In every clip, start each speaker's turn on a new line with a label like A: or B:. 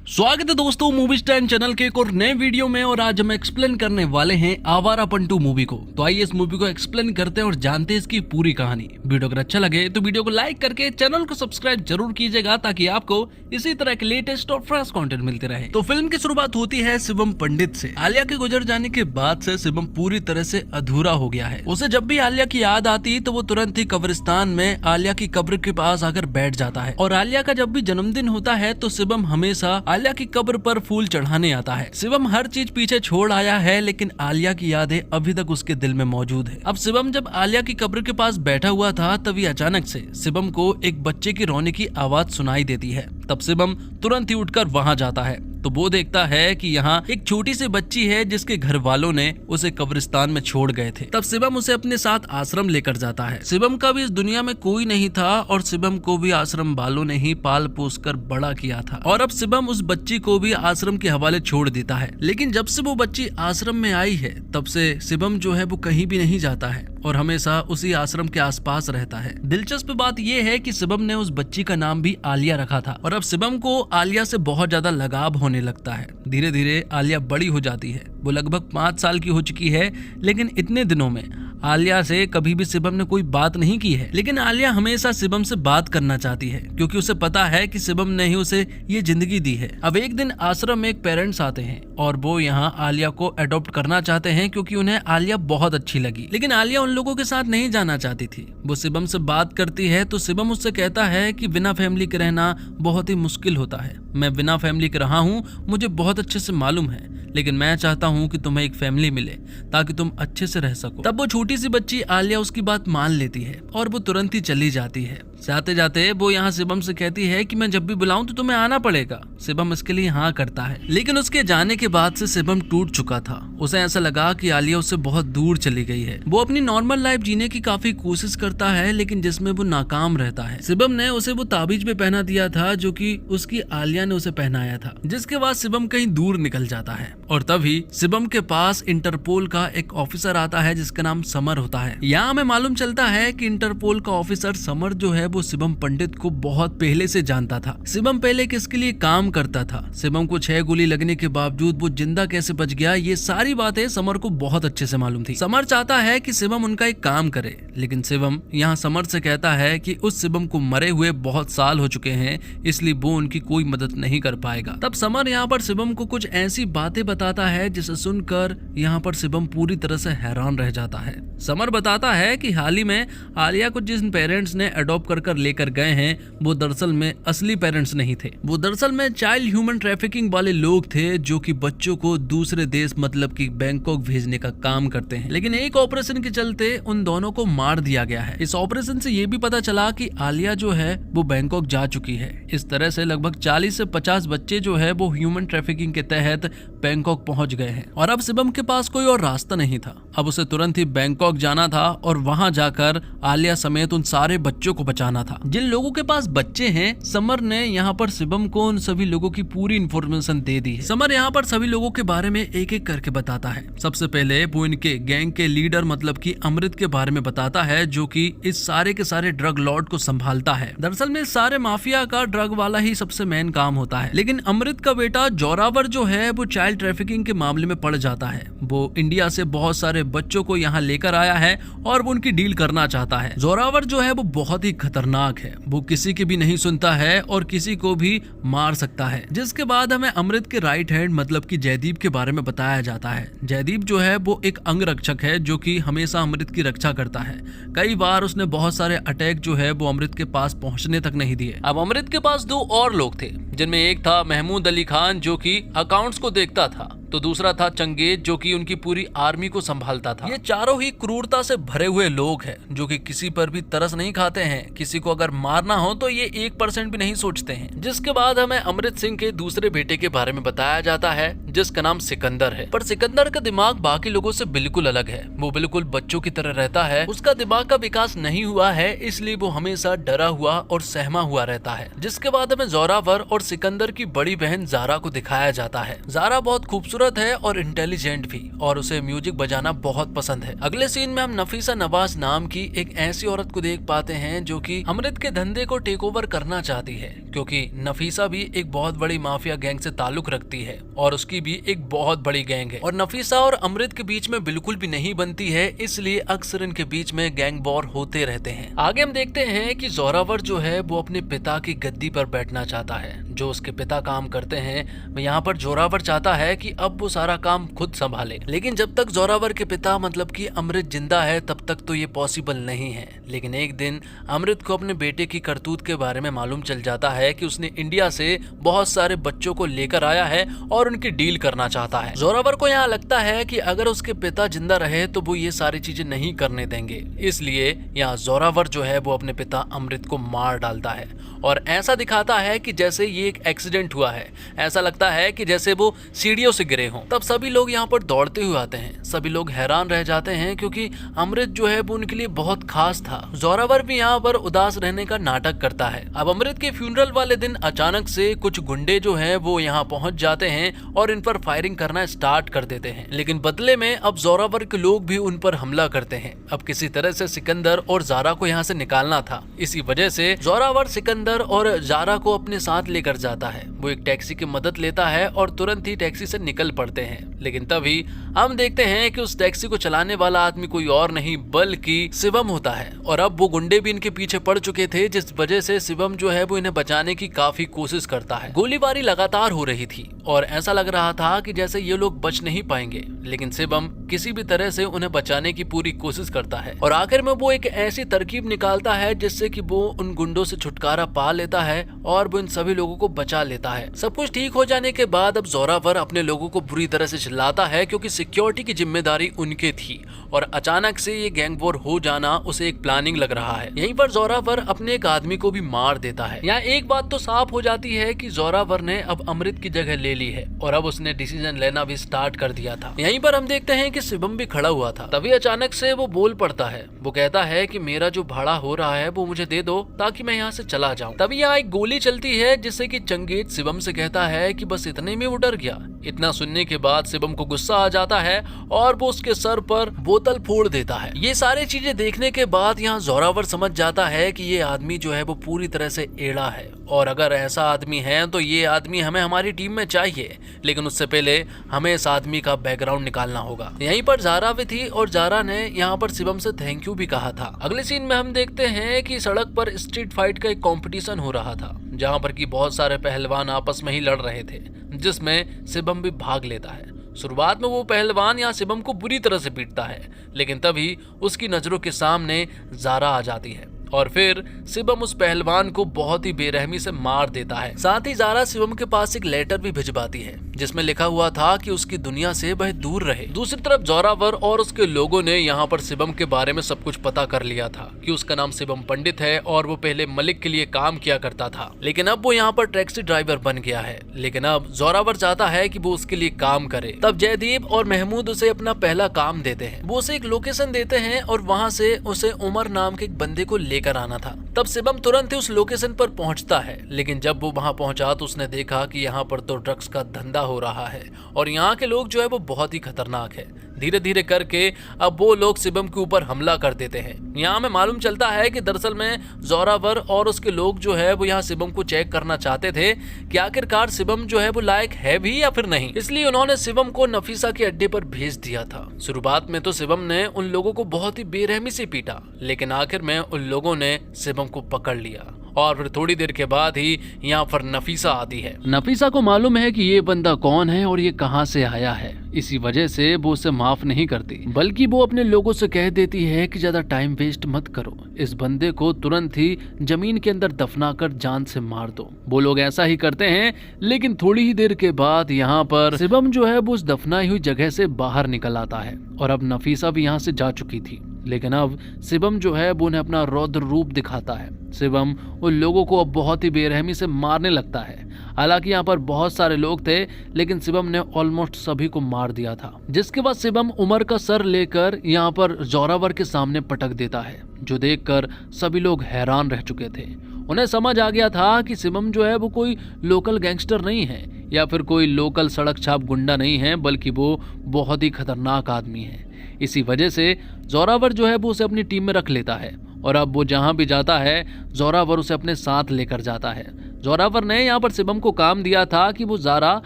A: स्वागत है दोस्तों मूवी स्टैंड चैनल के एक और नए वीडियो में। और आज हम एक्सप्लेन करने वाले हैं आवारापन 2 मूवी को। तो आइए इस मूवी को एक्सप्लेन करते हैं और जानते हैं इसकी पूरी कहानी। वीडियो अगर अच्छा लगे तो वीडियो को लाइक करके चैनल को सब्सक्राइब जरूर कीजिएगा ताकि आपको इसी तरह के लेटेस्ट और फ्रेश कंटेंट मिलते रहे। तो फिल्म की शुरुआत होती है शिवम पंडित से। आलिया के गुजर जाने के बाद से शिवम पूरी तरह से अधूरा हो गया है। उसे जब भी आलिया की याद आती तो वो तुरंत ही कब्रिस्तान में आलिया की कब्र के पास आकर बैठ जाता है। और आलिया का जब भी जन्मदिन होता है तो शिवम हमेशा आलिया की कब्र पर फूल चढ़ाने आता है। शिवम हर चीज पीछे छोड़ आया है लेकिन आलिया की यादें अभी तक उसके दिल में मौजूद है। अब शिवम जब आलिया की कब्र के पास बैठा हुआ था तभी अचानक से शिवम को एक बच्चे की रोने की आवाज सुनाई देती है। तब शिवम तुरंत ही उठकर वहां जाता है तो वो देखता है कि यहाँ एक छोटी सी बच्ची है जिसके घर वालों ने उसे कब्रिस्तान में छोड़ गए थे। तब शिवम उसे अपने साथ आश्रम लेकर जाता है। शिवम का भी इस दुनिया में कोई नहीं था और शिवम को भी आश्रम वालों ने ही पाल पोस कर बड़ा किया था। और अब शिवम उस बच्ची को भी आश्रम के हवाले छोड़ देता है। लेकिन जब से वो बच्ची आश्रम में आई है तब से शिवम जो है वो कहीं भी नहीं जाता है और हमेशा उसी आश्रम के आसपास रहता है। दिलचस्प बात यह है कि शिवम ने उस बच्ची का नाम भी आलिया रखा था। और अब शिवम को आलिया से बहुत ज्यादा लगाव होने लगता है। धीरे धीरे आलिया बड़ी हो जाती है। वो लगभग 5 साल की हो चुकी है लेकिन इतने दिनों में आलिया से कभी भी शिवम ने कोई बात नहीं की है। लेकिन आलिया हमेशा शिवम से बात करना चाहती है क्योंकि उसे पता है कि शिवम ने ही उसे ये जिंदगी दी है। अब एक दिन आश्रम में एक पेरेंट्स आते हैं और वो यहाँ आलिया को अडॉप्ट करना चाहते हैं क्योंकि उन्हें आलिया बहुत अच्छी लगी। लेकिन आलिया उन लोगों के साथ नहीं जाना चाहती थी। वो शिवम से बात करती है तो शिवम उससे कहता है कि बिना फैमिली के रहना बहुत ही मुश्किल होता है। मैं बिना फैमिली के रहा हूँ, मुझे बहुत अच्छे से मालूम है, लेकिन मैं चाहता हूँ कि तुम्हें एक फैमिली मिले ताकि तुम अच्छे से रह सको। तब वो छोटी सी बच्ची आलिया उसकी बात मान लेती है और वो तुरंत ही चली जाती है। जाते जाते वो यहाँ शिवम से कहती है कि मैं जब भी बुलाऊं तो तुम्हें आना पड़ेगा। शिवम इसके लिए हाँ करता है। लेकिन उसके जाने के बाद से शिवम टूट चुका था। उसे ऐसा लगा कि आलिया उससे बहुत दूर चली गई है। वो अपनी नॉर्मल लाइफ जीने की काफी कोशिश करता है लेकिन जिसमें वो नाकाम रहता है। शिवम ने उसे वो ताबीज पे पहना दिया था जो कि उसकी आलिया ने उसे पहनाया था। जिसके बाद शिवम कहीं दूर निकल जाता है और तभी शिवम के पास इंटरपोल का एक ऑफिसर आता है जिसका नाम समर होता है। यहाँ हमें मालूम चलता है कि इंटरपोल का ऑफिसर समर जो है वो शिवम पंडित को बहुत पहले से जानता था। शिवम पहले किसके लिए काम करता था, शिवम को 6 गोली लगने के बावजूद वो जिंदा कैसे बच गया, ये सारी बातें समर को बहुत अच्छे से मालूम थी। समर चाहता है कि शिवम उनका एक काम करे लेकिन शिवम यहाँ समर से कहता है कि उस शिवम को मरे हुए बहुत साल हो चुके हैं इसलिए वो उनकी कोई मदद नहीं कर पाएगा। तब समर यहाँ पर शिवम को कुछ ऐसी बातें बताता है जिसे सुनकर यहाँ पर शिवम पूरी तरह से हैरान रह जाता है। समर बताता है कि हाल ही में आलिया को जिन पेरेंट्स ने अडॉप्ट कर लेकर गए हैं वो दरअसल में असली पेरेंट्स नहीं थे। वो दरअसल में चाइल्ड ह्यूमन ट्रैफिकिंग वाले लोग थे जो कि बच्चों को दूसरे देश मतलब कि बैंकॉक भेजने का काम करते हैं। लेकिन एक ऑपरेशन के चलते उन दोनों को मार दिया गया है। इस ऑपरेशन से ये भी पता चला कि आलिया जो है वो बैंकॉक जा चुकी है। इस तरह से लगभग 40 से 50 बच्चे जो है वो ह्यूमन ट्रैफिकिंग के तहत बैंकॉक पहुंच गए हैं। और अब शिवम के पास कोई और रास्ता नहीं था। अब उसे तुरंत ही बैंकॉक जाना था और वहां जाकर आलिया समेत उन सारे बच्चों को बचाना था। जिन लोगों के पास बच्चे हैं समर ने यहाँ पर शिवम को उन सभी लोगों की पूरी इन्फॉर्मेशन दे दी है। समर यहाँ पर सभी लोगों के बारे में एक एक करके बताता है। सबसे पहले वो इनके गैंग के लीडर मतलब कि अमृत के बारे में बताता है जो कि इस सारे के सारे ड्रग लॉर्ड को संभालता है। दरअसल में सारे माफिया का ड्रग वाला ही सबसे मेन काम होता है। लेकिन अमृत का बेटा जोरावर जो है वो चाइल्ड ट्रैफिकिंग के मामले में पड़ जाता है। वो इंडिया से बहुत सारे बच्चों को यहाँ लेकर आया है और वो उनकी डील करना चाहता है। जोरावर जो है वो बहुत ही खतरनाक है। वो किसी की भी नहीं सुनता है और किसी को भी मार सकता है। जिसके बाद हमें अमृत के राइट हैंड मतलब कि जयदीप के बारे में बताया जाता है। जयदीप जो है वो एक अंगरक्षक है जो कि हमेशा अमृत की रक्षा करता है। कई बार उसने बहुत सारे अटैक जो है वो अमृत के पास पहुंचने तक नहीं दिए। अब अमृत के पास 2 और लोग थे जिनमें एक था महमूद अली खान जो कि अकाउंट्स को देखता था तो दूसरा था चंगेज जो कि उनकी पूरी आर्मी को संभालता था। ये चारों ही क्रूरता से भरे हुए लोग हैं जो कि किसी पर भी तरस नहीं खाते हैं। किसी को अगर मारना हो तो ये 1% भी नहीं सोचते हैं। जिसके बाद हमें अमृत सिंह के दूसरे बेटे के बारे में बताया जाता है जिसका नाम सिकंदर है। पर सिकंदर का दिमाग बाकी लोगों से बिल्कुल अलग है, वो बिल्कुल बच्चों की तरह रहता है। उसका दिमाग का विकास नहीं हुआ है, इसलिए वो हमेशा डरा हुआ और सहमा हुआ रहता है। जिसके बाद हमें जोरावर और सिकंदर की बड़ी बहन जारा को दिखाया जाता है। जारा बहुत खूबसूरत है और इंटेलिजेंट भी, और उसे म्यूजिक बजाना बहुत पसंद है। अगले सीन में हम नफीसा नवाज नाम की एक ऐसी औरत को देख पाते हैं जो कि अमृत के धंधे को टेक ओवर करना चाहती है, क्योंकि नफीसा भी एक बहुत बड़ी माफिया गैंग से ताल्लुक रखती है और उसकी भी एक बहुत बड़ी गैंग है, और नफीसा और अमृत के बीच में बिल्कुल भी नहीं बनती है, इसलिए अक्सर इनके बीच में गैंग वॉर होते रहते हैं। आगे हम देखते हैं कि जोरावर जो है वो अपने पिता की गद्दी पर बैठना चाहता है। जो उसके पिता काम करते हैं, यहाँ पर जोरावर चाहता है कि अब वो सारा काम खुद संभाले, लेकिन जब तक जोरावर के पिता मतलब कि अमृत जिंदा है तब तक तो ये पॉसिबल नहीं है। लेकिन एक दिन अमृत को अपने बेटे की करतूत के बारे में मालूम चल जाता है कि उसने इंडिया से बहुत सारे बच्चों को लेकर आया है और उनकी डील करना चाहता है। जोरावर को यहाँ लगता है कि अगर उसके पिता जिंदा रहे तो वो ये सारी चीजें नहीं करने देंगे, इसलिए यहाँ जोरावर जो है वो अपने पिता अमृत को मार डालता है और ऐसा दिखाता है कि जैसे ये एक एक्सीडेंट हुआ है। ऐसा लगता है कि जैसे वो सीढ़ियों से गिरे हों। तब सभी लोग यहाँ पर दौड़ते हुए आते हैं। सभी लोग हैरान रह जाते हैं क्योंकि अमृत जो है वो उनके लिए बहुत खास था। जोरावर भी यहाँ पर उदास रहने का नाटक करता है। अब अमृत के फ्यूनरल वाले दिन अचानक से कुछ गुंडे जो हैं वो यहाँ पहुंच जाते हैं और इन पर फायरिंग करना स्टार्ट कर देते हैं, लेकिन बदले में अब जोरावर के लोग भी उन पर हमला करते हैं। अब किसी तरह से सिकंदर और जारा को यहाँ से निकालना था, इसी वजह से जोरावर सिकंदर और जारा को अपने साथ लेकर जाता है। वो एक टैक्सी की मदद लेता है और तुरंत ही टैक्सी से निकल पड़ते हैं, लेकिन तभी हम देखते हैं कि उस टैक्सी को चलाने वाला आदमी कोई और नहीं बल्कि शिवम होता है। और अब वो गुंडे भी इनके पीछे पड़ चुके थे, जिस वजह से शिवम जो है वो इन्हें बचाने की काफी कोशिश करता है। गोलीबारी लगातार हो रही थी और ऐसा लग रहा था कि जैसे ये लोग बच नहीं पाएंगे, लेकिन शिवम किसी भी तरह से उन्हें बचाने की पूरी कोशिश करता है और आखिर में वो एक ऐसी तरकीब निकालता है जिससे कि वो उन गुंडों से छुटकारा पा लेता है और वो इन सभी लोगों को बचा लेता है। सब कुछ ठीक हो जाने के बाद अब जोरावर अपने लोगों को बुरी तरह से चिल्लाता है, क्योंकि सिक्योरिटी की जिम्मेदारी उनके थी और अचानक से ये गैंग वॉर हो जाना उसे एक प्लानिंग लग रहा है। यहीं पर जोरावर अपने एक आदमी को भी मार देता है। यहाँ एक बात तो साफ हो जाती है कि जोरावर ने अब अमृत की जगह ले ली है और अब उसने डिसीजन लेना भी स्टार्ट कर दिया था। यहीं पर हम देखते हैं कि शिवम भी खड़ा हुआ था। तभी अचानक से वो बोल पड़ता है। वो कहता है कि मेरा जो भाड़ा हो रहा है वो मुझे दे दो ताकि मैं यहाँ से चला जाऊँ। तभी यहाँ एक गोली चलती है जिससे कि चंगेज शिवम से कहता है कि बस इतने में वो डर गया। इतना सुनने के बाद शिवम को गुस्सा आ जाता है और वो उसके सर पर बोतल फोड़ देता है। ये सारी चीजें देखने के बाद यहाँ जोरावर समझ जाता है कि ये आदमी जो है वो पूरी तरह से एड़ा है और अगर ऐसा आदमी है तो ये आदमी हमें हमारी टीम में चाहिए, लेकिन उससे पहले हमें इस आदमी का बैकग्राउंड निकालना होगा। यहीं पर जारा भी थी और जारा ने यहाँ पर शिवम से थैंक यू भी कहा था। अगले सीन में हम देखते हैं कि सड़क पर स्ट्रीट फाइट का एक कंपटीशन हो रहा था, जहाँ पर कि बहुत सारे पहलवान आपस में ही लड़ रहे थे, जिसमें शिवम भी भाग लेता है। शुरुआत में वो पहलवान यहाँ शिवम को बुरी तरह से पीटता है, लेकिन तभी उसकी नजरों के सामने जारा आ जाती है और फिर शिवम उस पहलवान को बहुत ही बेरहमी से मार देता है। साथ ही जारा शिवम के पास एक लेटर भी भिजवाती है जिसमें लिखा हुआ था कि उसकी दुनिया से वह दूर रहे। दूसरी तरफ जोरावर और उसके लोगों ने यहाँ पर शिवम के बारे में सब कुछ पता कर लिया था कि उसका नाम शिवम पंडित है और वो पहले मलिक के लिए काम किया करता था, लेकिन अब वो यहाँ पर टैक्सी ड्राइवर बन गया है। लेकिन अब जोरावर चाहता है कि वो उसके लिए काम करे। तब जयदीप और महमूद उसे अपना पहला काम देते हैं। वो उसे एक लोकेशन देते हैं और वहाँ से उसे उमर नाम के एक बंदे को लेकर आना था। तब शिवम तुरंत ही उस लोकेशन पर पहुंचता है, लेकिन जब वो वहां पहुंचा तो उसने देखा कि यहाँ पर तो ड्रग्स का धंधा हो रहा है और यहाँ के लोग जो है वो बहुत ही खतरनाक है। धीरे धीरे करके अब वो लोग शिवम के ऊपर हमला कर देते हैं। यहाँ में मालूम चलता है कि दरअसल में जोरावर और उसके लोग जो है वो यहाँ शिवम को चेक करना चाहते थे कि आखिरकार शिवम जो है वो लायक है भी या फिर नहीं, इसलिए उन्होंने शिवम को नफीसा के अड्डे पर भेज दिया था। शुरुआत में तो शिवम ने उन लोगों को बहुत ही बेरहमी से पीटा, लेकिन आखिर में उन लोगों ने शिवम को पकड़ लिया और फिर थोड़ी देर के बाद ही यहाँ पर नफीसा आती है। नफीसा को मालूम है कि ये बंदा कौन है और ये कहाँ से आया है, इसी वजह से वो उसे माफ नहीं करती, बल्कि वो अपने लोगों से कह देती है कि ज्यादा टाइम वेस्ट मत करो, इस बंदे को तुरंत ही जमीन के अंदर दफनाकर जान से मार दो। वो लोग ऐसा ही करते हैं, लेकिन थोड़ी ही देर के बाद यहाँ पर शिवम जो है वो उस दफनाई हुई जगह से बाहर निकल आता है और अब नफीसा भी यहाँ से जा चुकी थी, लेकिन अब शिवम जो है वो उन्हें अपना रौद्र रूप दिखाता है। शिवम उन लोगों को अब बहुत ही बेरहमी से मारने लगता है। हालांकि यहाँ पर बहुत सारे लोग थे, लेकिन शिवम ने ऑलमोस्ट सभी को मार दिया था। जिसके बाद शिवम उमर का सर लेकर यहाँ पर जोरावर के सामने पटक देता है, जो देखकर सभी लोग हैरान रह चुके थे। उन्हें समझ आ गया था कि शिवम जो है वो कोई लोकल गैंगस्टर नहीं है या फिर कोई लोकल सड़क छाप गुंडा नहीं है, बल्कि वो बहुत ही खतरनाक आदमी है। इसी वजह से जोरावर जो है वो उसे अपनी टीम में रख लेता है और अब वो जहां भी जाता है जोरावर उसे अपने साथ लेकर जाता है। जोरावर ने यहाँ पर शिवम को काम दिया था कि वो जारा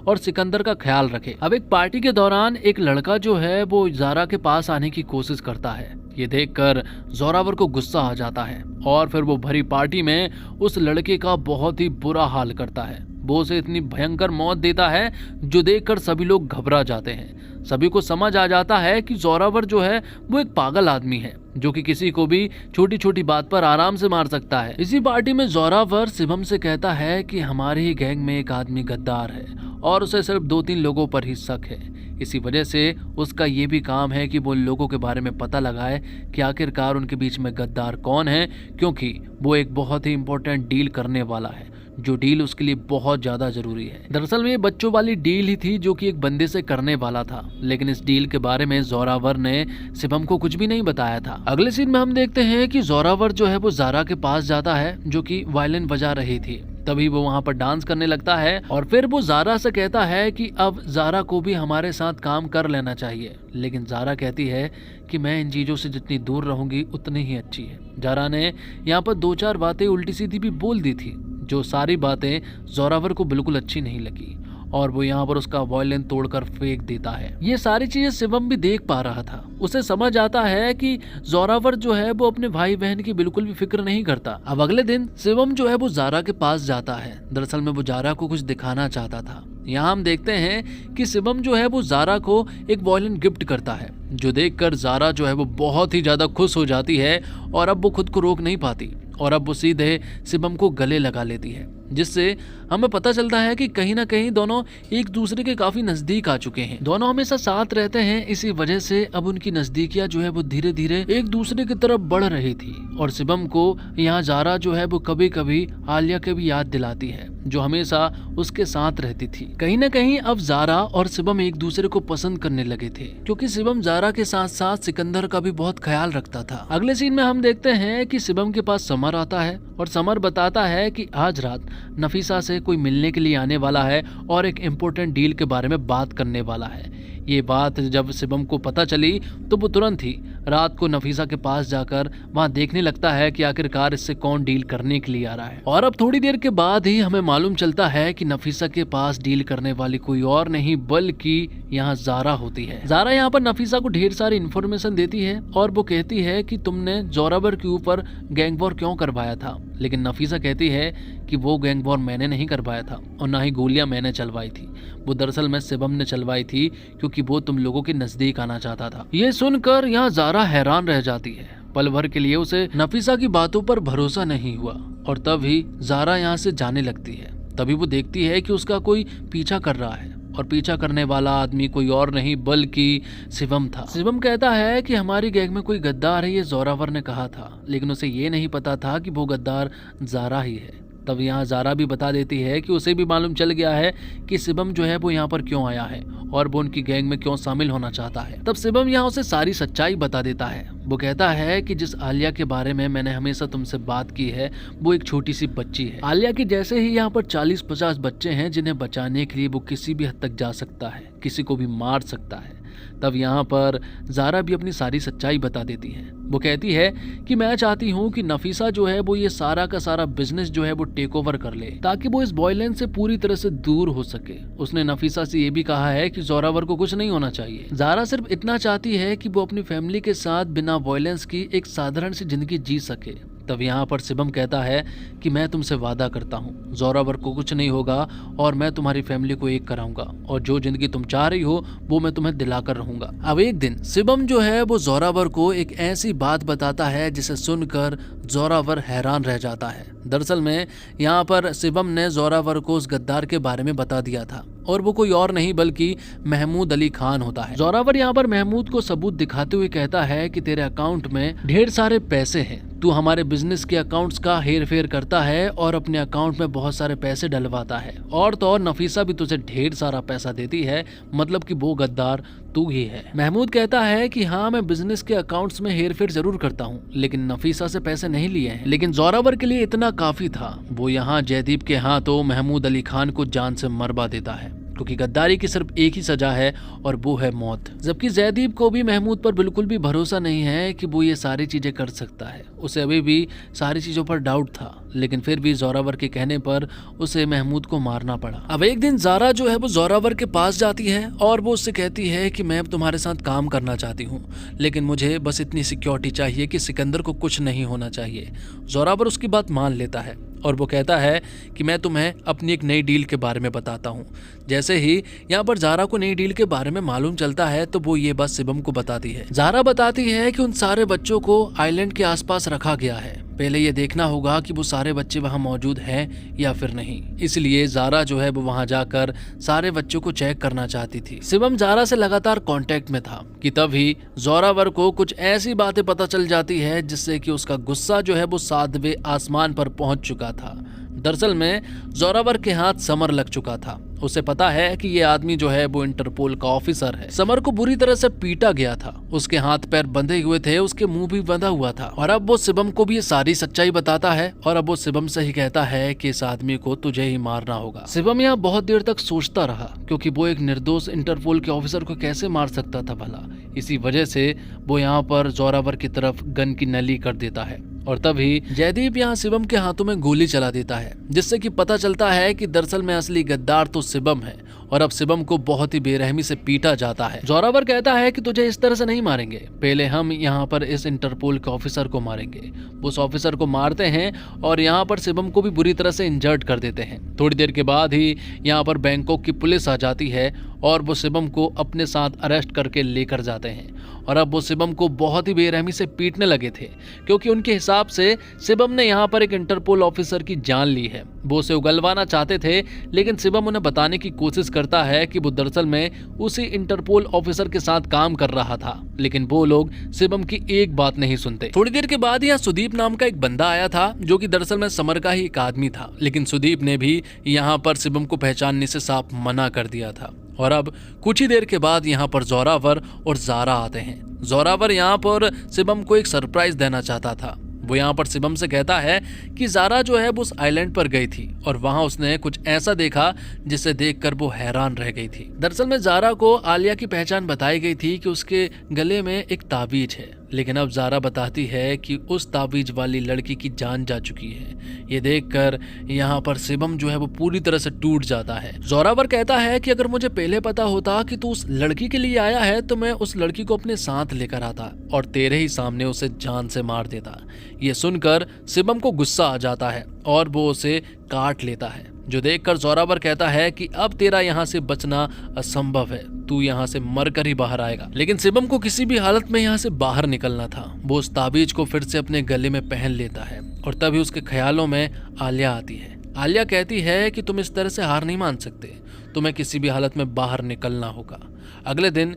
A: और सिकंदर का ख्याल रखे। अब एक पार्टी के दौरान एक लड़का जो है वो जारा के पास आने की कोशिश करता है। ये देखकर जोरावर को गुस्सा आ जाता है और फिर वो भरी पार्टी में उस लड़के का बहुत ही बुरा हाल करता है। वो उसे इतनी भयंकर मौत देता है जो देखकर सभी लोग घबरा जाते हैं। सभी को समझ आ जाता है कि जोरावर जो है वो एक पागल आदमी है, जो कि किसी को भी छोटी छोटी बात पर आराम से मार सकता है। इसी पार्टी में जोरावर शिवम से कहता है कि हमारे ही गैंग में एक आदमी गद्दार है और उसे सिर्फ 2-3 लोगों पर ही शक है। इसी वजह से उसका ये भी काम है कि वो लोगों के बारे में पता लगाए कि आखिरकार उनके बीच में गद्दार कौन है, क्योंकि वो एक बहुत ही इंपॉर्टेंट डील करने वाला है, जो डील उसके लिए बहुत ज्यादा जरूरी है। दरअसल में ये बच्चों वाली डील ही थी जो कि एक बंदे से करने वाला था, लेकिन इस डील के बारे में जोरावर ने शिवम को कुछ भी नहीं बताया था। अगले सीन में हम देखते हैं कि जोरावर जो है वो जारा के पास जाता है, जो कि वायलिन बजा रही थी। तभी वो वहाँ पर डांस करने लगता है और फिर वो जारा से कहता है कि अब जारा को भी हमारे साथ काम कर लेना चाहिए। लेकिन जारा कहती है कि मैं इन चीज़ों से जितनी दूर रहूंगी उतनी ही अच्छी है। जारा ने यहाँ पर 2-4 बातें उल्टी सीधी भी बोल दी थी, जो सारी बातें जोरावर को बिल्कुल अच्छी नहीं लगी और वो यहाँ पर उसका वायलिन तोड़कर फेंक देता है। ये सारी चीजें शिवम भी देख पा रहा था। उसे समझ आता है कि जोरावर जो है वो अपने भाई बहन की बिल्कुल भी फिक्र नहीं करता। अब अगले दिन शिवम जो है वो जारा के पास जाता है। दरअसल में वो जारा को कुछ दिखाना चाहता था। यहाँ हम देखते हैं कि शिवम जो है वो जारा को एक वायलिन गिफ्ट करता है, जो देखकर जारा जो है वो बहुत ही ज्यादा खुश हो जाती है और अब वो खुद को रोक नहीं पाती और अब वो सीधे शिवम को गले लगा लेती है, जिससे हमें पता चलता है कि कहीं ना कहीं दोनों एक दूसरे के काफी नजदीक आ चुके हैं। दोनों हमेशा साथ रहते हैं, इसी वजह से अब उनकी नजदीकियां जो है वो धीरे धीरे एक दूसरे की तरफ बढ़ रही थी। और शिवम को यहाँ जारा जो है वो कभी कभी आलिया के भी याद दिलाती है, जो हमेशा उसके साथ रहती थी। कहीं ना कहीं अब जारा और शिवम एक दूसरे को पसंद करने लगे थे, क्योंकि शिवम जारा के साथ साथ सिकंदर का भी बहुत ख्याल रखता था। अगले सीन में हम देखते हैं कि शिवम के पास समर आता है और समर बताता है कि आज रात नफीसा से कोई मिलने के लिए आने वाला है और एक इम्पोर्टेंट डील के बारे में बात करने वाला है। ये बात जब शिवम को पता चली तो वो तुरंत ही रात को नफीसा के पास जाकर वहां देखने लगता है कि आखिरकार इससे कौन डील करने के लिए आ रहा है। और अब थोड़ी देर के बाद ही हमें मालूम चलता है कि नफीसा के पास डील करने वाली कोई और नहीं बल्कि यहाँ जारा होती है। जारा यहाँ पर नफीसा को ढेर सारी इन्फॉर्मेशन देती है और वो कहती है कि तुमने जोरावर के ऊपर गैंग वॉर क्यों करवाया था। लेकिन नफीसा कहती है कि वो गैंग वॉर मैंने नहीं करवाया था और ना ही गोलियां मैंने चलवाई थी, वो दरअसल में शिवम ने चलवाई थी, क्योंकि वो तुम लोगों के नजदीक आना चाहता था। ये सुनकर यहाँ जारा हैरान रह जाती है। पल भर के लिए उसे नफीसा की बातों पर भरोसा नहीं हुआ और तभी जारा यहाँ से जाने लगती है। तभी वो देखती है कि उसका कोई पीछा कर रहा है और पीछा करने वाला आदमी कोई और नहीं बल्कि शिवम था। शिवम कहता है कि हमारी गैंग में कोई गद्दार है, ये जोरावर ने कहा था, लेकिन उसे ये नहीं पता था कि वो गद्दार जारा ही है। तब यहाँ जारा भी बता देती है कि उसे भी मालूम चल गया है कि शिवम जो है वो यहाँ पर क्यों आया है और वो उनकी गैंग में क्यों शामिल होना चाहता है। तब शिवम यहाँ उसे सारी सच्चाई बता देता है। वो कहता है कि जिस आलिया के बारे में मैंने हमेशा तुमसे बात की है वो एक छोटी सी बच्ची है। आलिया की जैसे ही यहाँ पर 40-50 बच्चे हैं जिन्हें बचाने के लिए वो किसी भी हद तक जा सकता है, किसी को भी मार सकता है। तब यहाँ पर जारा भी अपनी सारी सच्चाई बता देती है। वो कहती है कि मैं चाहती हूँ कि नफीसा जो है वो ये सारा का सारा बिजनेस जो है वो टेक ओवर कर ले, ताकि वो इस बॉयलेंस से पूरी तरह से दूर हो सके। उसने नफीसा से ये भी कहा है कि जोरावर को कुछ नहीं होना चाहिए। जारा सिर्फ इतना चाहती है कि वो अपनी फैमिली के साथ बिना वायलेंस की एक साधारण सी जिंदगी जी सके। तब यहाँ पर शिवम कहता है कि मैं तुमसे वादा करता हूँ जोरावर को कुछ नहीं होगा और मैं तुम्हारी फैमिली को एक कराऊंगा और जो जिंदगी तुम चाह रही हो वो मैं तुम्हें दिलाकर रहूंगा। अब एक दिन शिवम जो है वो जोरावर को एक ऐसी बात बताता है जिसे सुनकर जोरावर हैरान रह जाता है। दरअसल में यहाँ पर शिवम ने जोरावर को उस गद्दार के बारे में बता दिया था और वो कोई और नहीं बल्कि महमूद अली खान होता है। जोरावर यहाँ पर महमूद को सबूत दिखाते हुए कहता है कि तेरे अकाउंट में ढेर सारे पैसे हैं, तू हमारे बिजनेस के अकाउंट्स का हेर फेर करता है और अपने अकाउंट में बहुत सारे पैसे डलवाता है, और तो और नफीसा भी तुझे ढेर सारा पैसा देती है, मतलब कि वो गद्दार तू ही है। महमूद कहता है कि हाँ, मैं बिजनेस के अकाउंट्स में हेर फेर जरूर करता हूँ, लेकिन नफीसा से पैसे नहीं लिए हैं। लेकिन जोरावर के लिए इतना काफी था। वो यहाँ जयदीप के हाथों महमूद अली खान को जान से मरवा देता है, क्योंकि गद्दारी की सिर्फ एक ही सजा है और वो है मौत। जबकि जयदीप को भी महमूद पर बिल्कुल भी भरोसा नहीं है कि वो ये सारी चीजें कर सकता है। उसे अभी भी सारी चीजों पर डाउट था, लेकिन फिर भी जोरावर के कहने पर उसे महमूद को मारना पड़ा। अब एक दिन जारा जो है वो जोरावर के पास जाती है और वो उससे कहती है कि मैं अब तुम्हारे साथ काम करना चाहती हूँ, लेकिन मुझे बस इतनी सिक्योरिटी चाहिए कि सिकंदर को कुछ नहीं होना चाहिए। जोरावर उसकी बात मान लेता है और वो कहता है कि मैं तुम्हें अपनी एक नई डील के बारे में बताता हूँ। जैसे ही यहाँ पर जारा को नई डील के बारे में मालूम चलता है तो वो ये बात शिवम को बताती है। जारा बताती है कि उन सारे बच्चों को आइलैंड के आसपास रखा गया है, पहले ये देखना होगा कि वो सारे बच्चे वहाँ मौजूद हैं या फिर नहीं। इसलिए जारा जो है वो वहाँ जाकर सारे बच्चों को चेक करना चाहती थी। शिवम जारा से लगातार कांटेक्ट में था कि तभी जोरावर को कुछ ऐसी बातें पता चल जाती है जिससे कि उसका गुस्सा जो है वो 7वें आसमान पर पहुंच चुका था। दरअसल में जोरावर के हाथ समर लग चुका था। उसे पता है कि ये आदमी जो है वो इंटरपोल का ऑफिसर है। समर को बुरी तरह से पीटा गया था, उसके हाथ पैर बंधे हुए थे, उसके मुंह भी बंधा हुआ था। और अब वो शिवम को भी ये सारी सच्चाई बताता है और अब वो शिवम से ही कहता है कि इस आदमी को तुझे ही मारना होगा। शिवम यहाँ बहुत देर तक सोचता रहा, क्योंकि वो एक निर्दोष इंटरपोल के ऑफिसर को कैसे मार सकता था भला। इसी वजह से वो यहाँ पर जोरावर की तरफ गन की नली कर देता है और तभी जयदीप यहाँ शिवम के हाथों में गोली चला देता है, जिससे कि पता चलता है कि दरअसल में असली गद्दार तो शिवम है और अब शिवम को बहुत ही बेरहमी से पीटा जाता है। जोरावर कहता है कि तुझे इस तरह से नहीं मारेंगे, पहले हम यहाँ पर इस इंटरपोल के ऑफिसर को मारेंगे। उस ऑफिसर को मारते हैं और यहाँ पर शिवम को भी बुरी तरह से इंजर्ड कर देते हैं। थोड़ी देर के बाद ही यहाँ पर बैंकॉक की पुलिस आ जाती है और वो शिवम को अपने साथ अरेस्ट करके लेकर जाते हैं। और अब वो शिवम को बहुत ही बेरहमी से पीटने लगे थे, क्योंकि उनके हिसाब से शिवम ने यहाँ पर एक इंटरपोल ऑफिसर की जान ली है। वो उसे उगलवाना चाहते थे, लेकिन शिवम उन्हें बताने की कोशिश करता है कि वो दरअसल में उसी इंटरपोल ऑफिसर के साथ काम कर रहा था, लेकिन वो लोग शिवम की एक बात नहीं सुनते। थोड़ी देर के बाद यहाँ सुदीप नाम का एक बंदा आया था, जो कि दरअसल में समर का ही एक आदमी था, लेकिन सुदीप ने भी यहाँ पर शिवम को पहचानने से साफ मना कर दिया था। और अब कुछ ही देर के बाद यहाँ पर जोरावर और जारा आते हैं। जोरावर यहाँ पर शिवम को एक सरप्राइज देना चाहता था। वो यहाँ पर शिवम से कहता है कि जारा जो है वो उस आइलैंड पर गई थी और वहाँ उसने कुछ ऐसा देखा जिसे देखकर वो हैरान रह गई थी। दरअसल में जारा को आलिया की पहचान बताई गई थी कि उसके गले में एक ताबीज है, लेकिन अब जारा बताती है कि उस ताबीज वाली लड़की की जान जा चुकी है। ये देखकर यहाँ पर शिवम जो है वो पूरी तरह से टूट जाता है। जोरावर कहता है कि अगर मुझे पहले पता होता कि तू उस लड़की के लिए आया है तो मैं उस लड़की को अपने साथ लेकर आता और तेरे ही सामने उसे जान से मार देता। ये सुनकर शिवम को गुस्सा आ जाता है और वो उसे काट लेता है, जो देखकर जोरावर कहता है कि अब तेरा यहाँ से बचना असंभव है, तू यहाँ से मरकर ही बाहर आएगा। लेकिन शिवम को किसी भी हालत में यहाँ से बाहर निकलना था। वो उस ताबीज को फिर से अपने गले में पहन लेता है और तभी उसके ख्यालों में आलिया आती है। आलिया कहती है कि तुम इस तरह से हार नहीं मान सकते, तुम्हें किसी भी हालत में बाहर निकलना होगा। अगले दिन